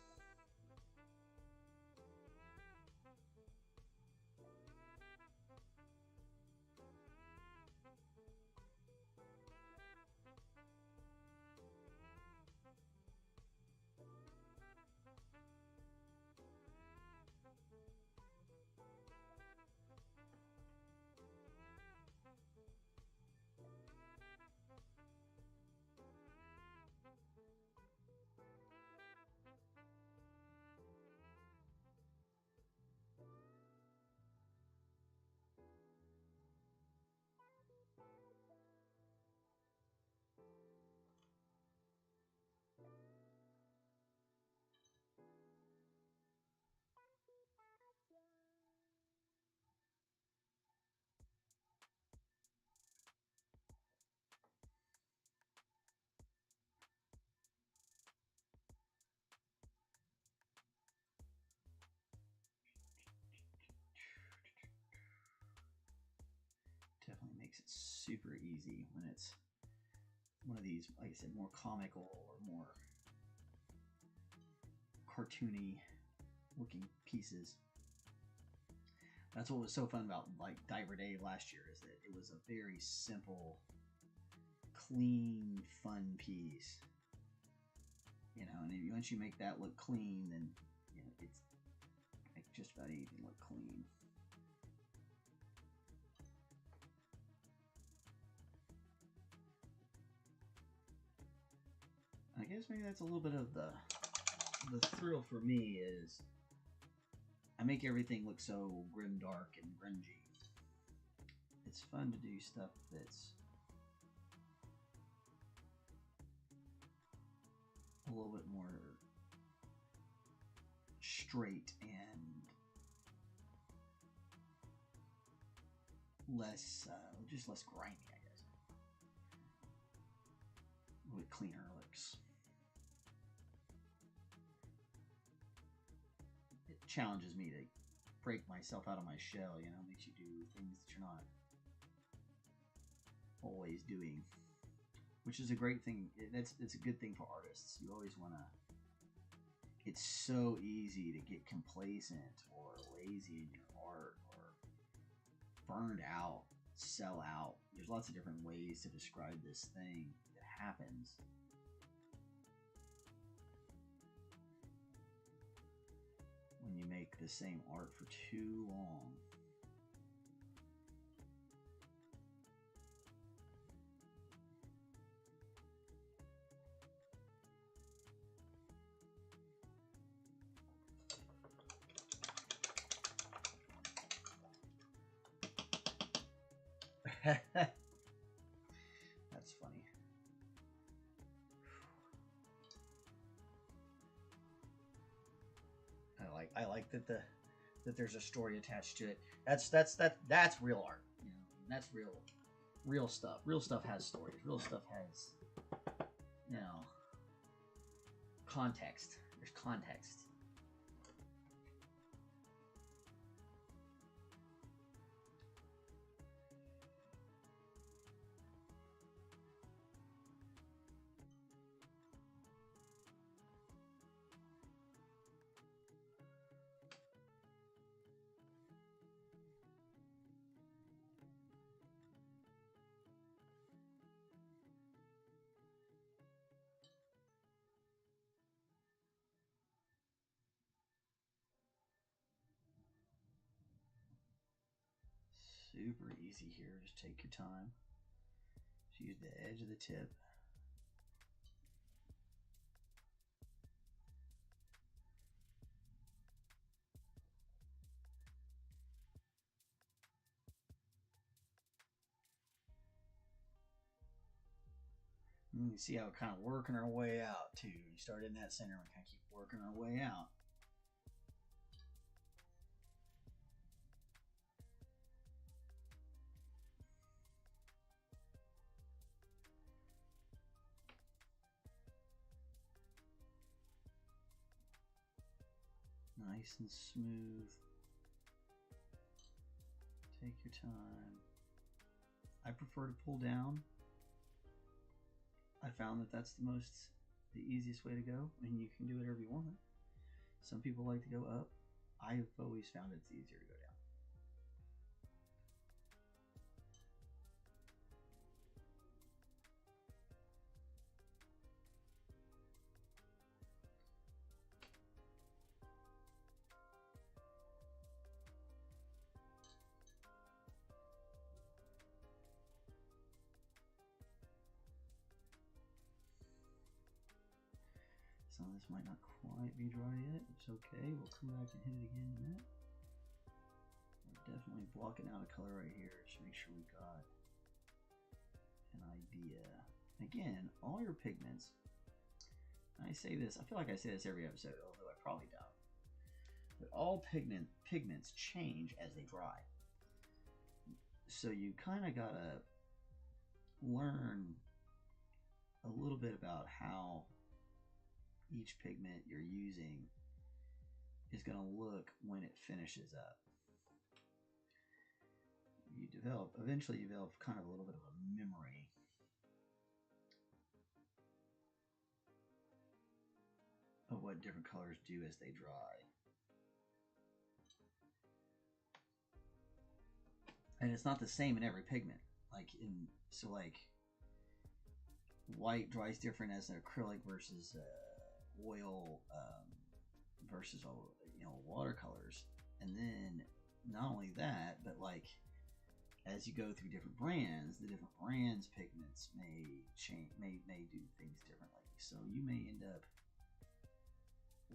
Definitely makes it super easy when it's one of these, like I said, more comical or more cartoony looking pieces. That's what was so fun about like Diver Dave last year, is that it was a very simple, clean, fun piece. You know, and once you make that look clean, then you know it's like just about anything look clean. I guess maybe that's a little bit of the thrill for me, is I make everything look so grim, dark, and grungy. It's fun to do stuff that's a little bit more straight and less, just less grimy, I guess. A little bit cleaner looks. It challenges me to break myself out of my shell, you know, makes you do things that you're not always doing, which is a great thing. It's a good thing for artists. You always want to... It's so easy to get complacent or lazy in your art, or burned out, sell out. There's lots of different ways to describe this thing that happens. When you make the same art for too long. That's funny. I like that there's a story attached to it. That's real art. You know, that's real stuff. Real stuff has stories. Real stuff has, you know, context. There's context. Super easy here. Just take your time. Just use the edge of the tip. And you see how we're kind of working our way out too. You start in that center, we kind of keep working our way out. Nice and smooth. Take your time. I prefer to pull down. I found that that's the easiest way to go, and you can do whatever you want. Some people like to go up. I've always found it's easier to go down. Some of this might not quite be dry yet. It's okay. We'll come back and hit it again in a minute. We're definitely blocking out a color right here. Just make sure we got an idea. Again, all your pigments. I say this. I feel like I say this every episode, although I probably don't. But all pigments change as they dry. So you kind of gotta learn a little bit about how each pigment you're using is going to look when it finishes up. Eventually you develop kind of a little bit of a memory of what different colors do as they dry. And it's not the same in every pigment. Like white dries different as an acrylic versus oil versus watercolors. And then not only that, but like as you go through different brands, the different brands pigments may change, may do things differently. So you may end up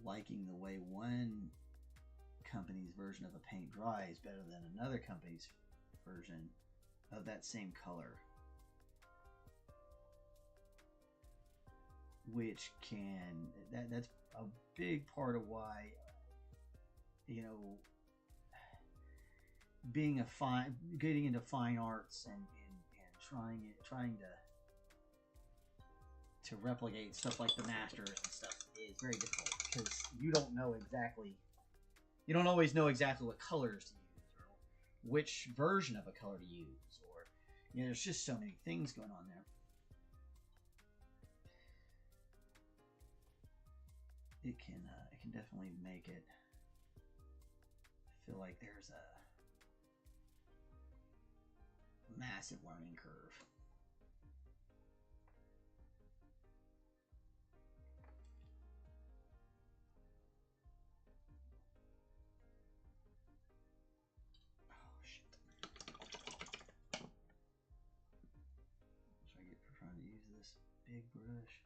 liking the way one company's version of a paint dries better than another company's version of that same color, which that's a big part of why, you know, getting into fine arts and trying to replicate stuff like the masters and stuff is very difficult, because you don't always know exactly what colors to use or which version of a color to use, or there's just so many things going on there. It can definitely make it feel like there's a massive learning curve. Oh shit! Should I get trying to use this big brush?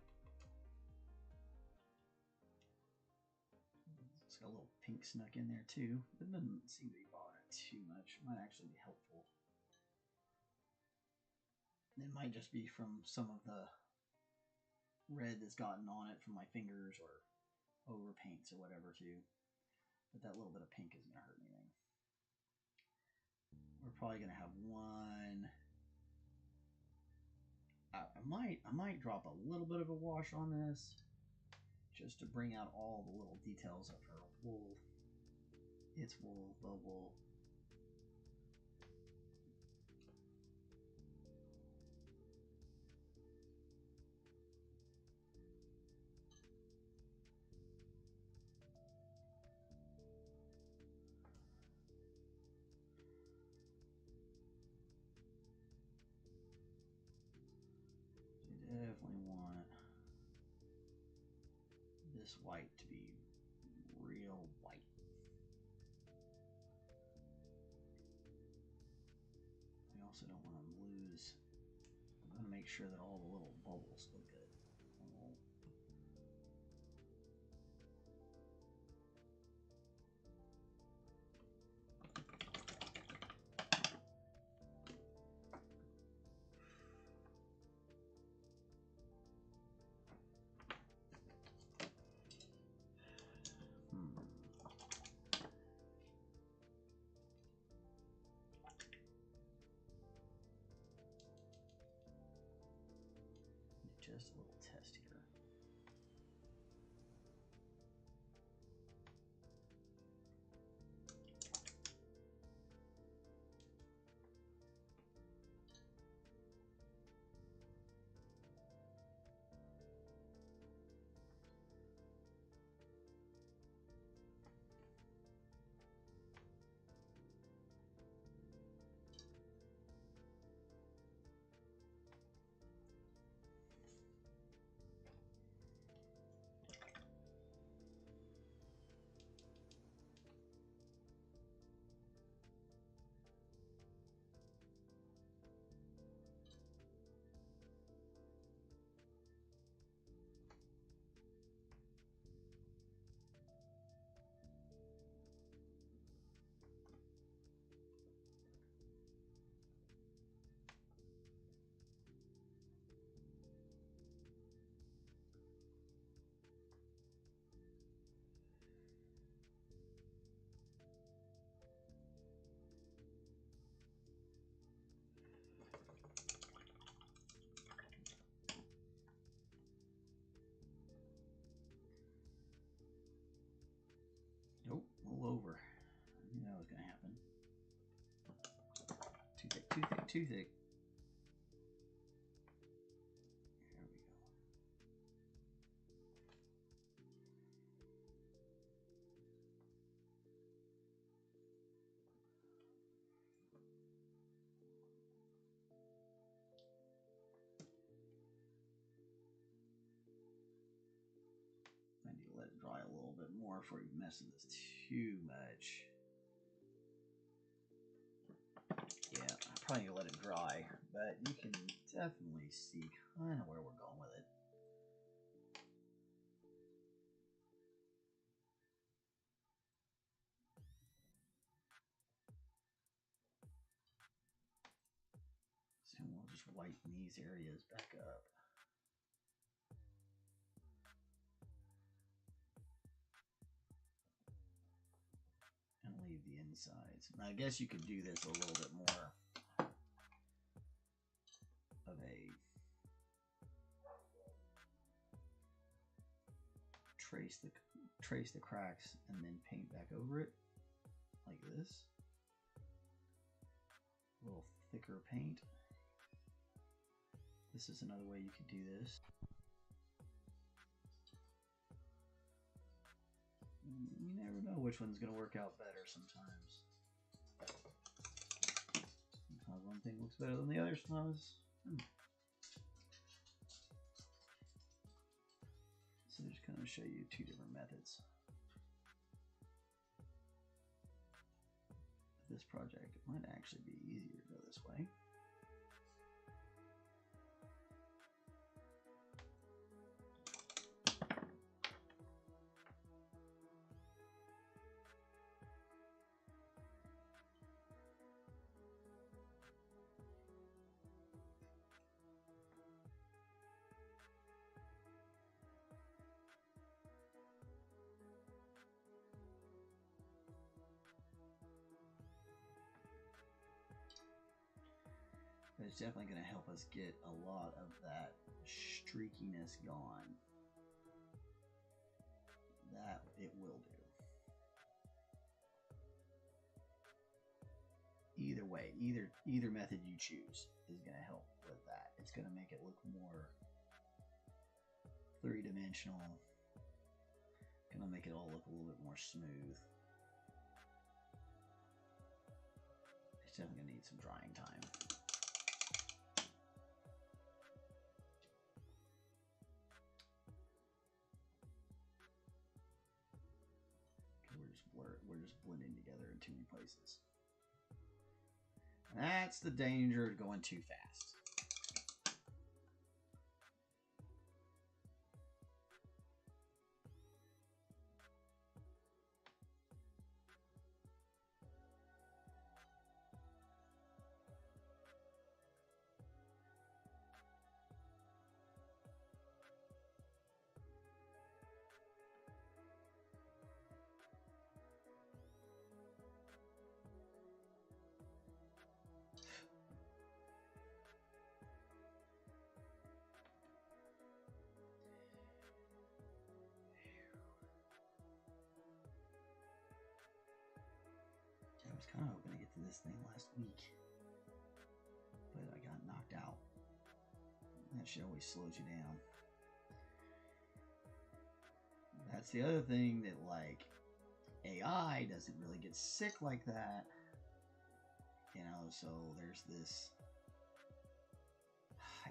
It's got a little pink snuck in there too. It doesn't seem to be bothering it too much. It might actually be helpful. It might just be from some of the red that's gotten on it from my fingers or over paints or whatever too. But that little bit of pink isn't gonna hurt anything. We're probably gonna have one. I might drop a little bit of a wash on this just to bring out all the little details of her wool. It's wool, the wool. You definitely want this white to be real white. We also don't want to lose. I'm going to make sure that all the little bubbles look good. Just a little test here. Nope, all over. I knew that was going to happen. Too thick, too thick, too thick. There we go. I need to let it dry a little bit more before you mess with this too much. Yeah, I probably need to let it dry, but you can definitely see kind of where we're going with it. So we'll just whiten these areas back up. And leave the insides. Now, I guess you could do this a little bit more of a trace the cracks and then paint back over it like this. A little thicker paint. This is another way you could do this. You never know which one's going to work out better sometimes. Sometimes one thing looks better than the other. Sometimes. So just kind of show you two different methods. This project, it might actually be easier to go this way. But it's definitely going to help us get a lot of that streakiness gone. That it will do. Either way, either method you choose is going to help with that. It's going to make it look more three-dimensional. Going to make it all look a little bit more smooth. It's definitely going to need some drying time. We're just blending together in too many places. And that's the danger of going too fast. I was kind of hoping to get to this thing last week, but I got knocked out. That shit always slows you down. That's the other thing, that like AI doesn't really get sick like that, you know. So there's this.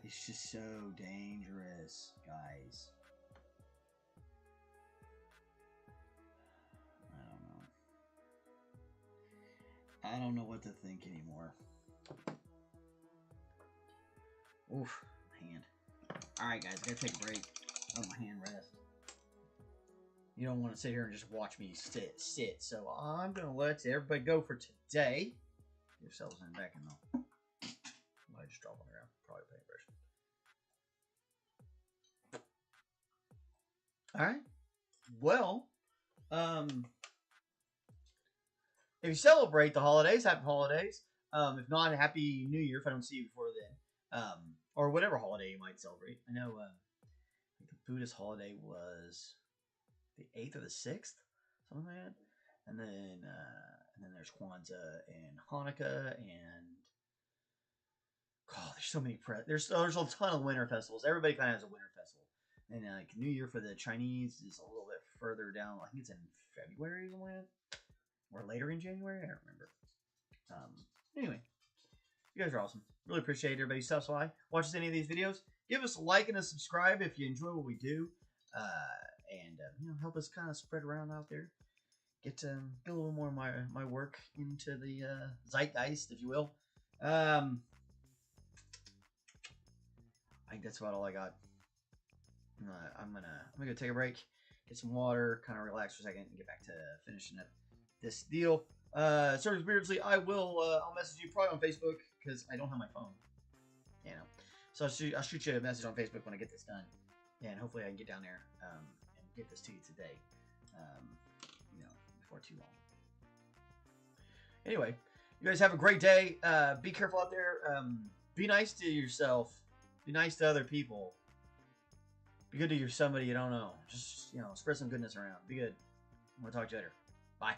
It's just so dangerous, guys. I don't know what to think anymore. Oof, my hand. Alright guys, I gotta take a break. Let my hand rest. You don't want to sit here and just watch me sit. So I'm gonna let everybody go for today. Get yourselves in back in the... I just drop on the ground. Probably paintbrush. Alright. Well, if you celebrate the holidays, happy holidays. If not, happy New Year if I don't see you before then. Or whatever holiday you might celebrate. I know the Buddhist holiday was the 8th or the 6th, something like that. And then there's Kwanzaa and Hanukkah and there's so many there's a ton of winter festivals. Everybody kind of has a winter festival. And like New Year for the Chinese is a little bit further down. I think it's in February or something like that. Or later in January, I don't remember. Anyway, you guys are awesome. Really appreciate everybody stops by, watches any of these videos. Give us a like and a subscribe if you enjoy what we do, and help us kind of spread around out there. Get a little more of my work into the zeitgeist, if you will. I think that's about all I got. I'm gonna go take a break, get some water, kind of relax for a second, and get back to finishing up this deal. Sir McBeardsly, I'll message you probably on Facebook because I don't have my phone, so I'll shoot you a message on Facebook when I get this done, and hopefully I can get down there and get this to you today, before too long. Anyway, you guys have a great day. Be careful out there. Be nice to yourself. Be nice to other people. Be good to somebody you don't know. Just spread some goodness around. Be good. I'm gonna talk to you later. Bye.